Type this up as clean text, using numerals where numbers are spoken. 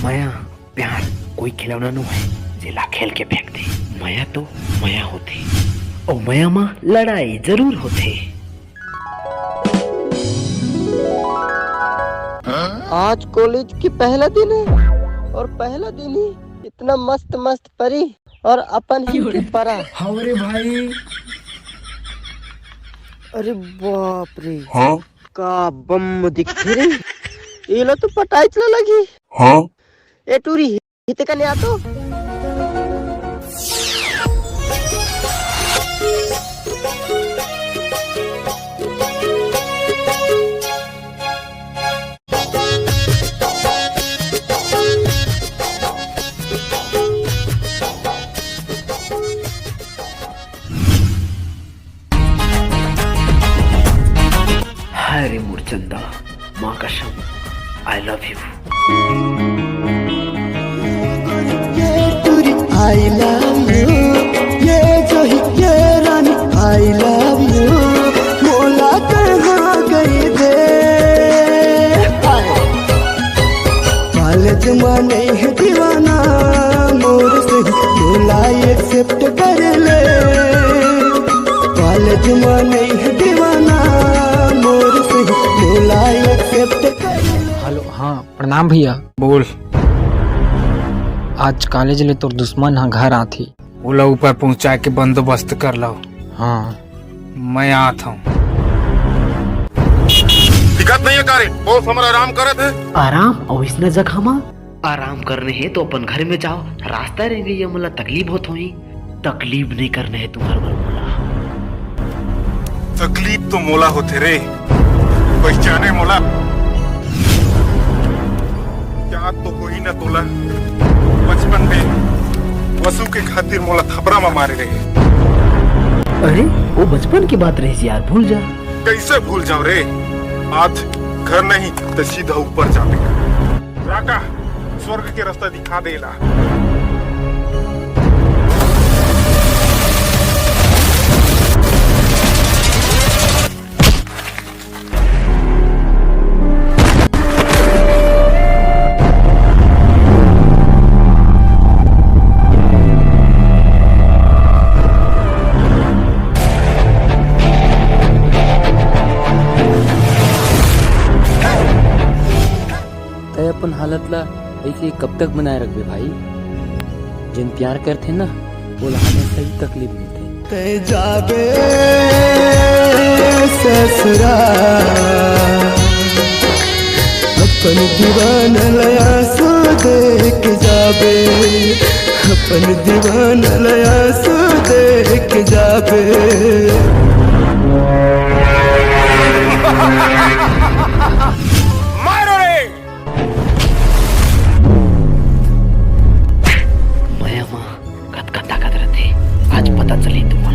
माया प्यार कोई खिलौना नो है जेला खेल के फेंक दे। माया तो माया होते और माया में लड़ाई जरूर होते। आज कॉलेज की पहला दिन है और पहला दिन ही इतना मस्त मस्त परी और अपन ही के परा। अरे भाई, अरे बाप रे, हाँ का बम दिखते रे। ये लो तो पटाई चला लगी। हाँ ए टूरी हिते का नहीं आतो। अरे मुरचंदा, माँ कसम I love you. I love you ये जो ही ये रानी आई लव यू मोला कहाँ गई दे। कॉलेज में नहीं है दीवाना मोर से मोला एक्सेप्ट कर ले। कॉलेज में नहीं है दीवाना मोर से मोला एक्सेप्ट कर ले। हेलो, हाँ प्रणाम भैया। बोल। आज कॉलेज ले तोर दुश्मन हाँ घर आथी। ओला ऊपर पहुंचा के बंदोबस्त कर लो। हाँ मैं आत हूँ। दिक्कत नहीं है कारी, बहुत हमारा आराम करे थे। आराम और इसने जगह में आराम करने है तो अपन घर में जाओ। रास्ता रह गई मोला तकलीफ होत हुई। तकलीफ नहीं करने है तुम्हारे घर मोला। तकलीफ तो मोला होते रे, पहचाने मोला याद तो कोई ना तोला। बचपन में वसु के खातिर मोला थपरा में मारे रहे। अरे वो बचपन की बात रही यार, भूल जा। कैसे भूल जाओ रे। आज घर नहीं तो सीधा ऊपर जाते। राका स्वर्ग के रास्ता दिखा देला। अपन हालत ला ऐसे कब तक बनाए रखबे भाई। जिन प्यार करते ना वो हमेशा ही तकलीफ मिलते। ते जाबे ससुरा अपन दीवान लया सो देख जाबे। अपन दीवान लया सो देख जाबे। माया माँ कद ताकत रहते। आज पता चली तुम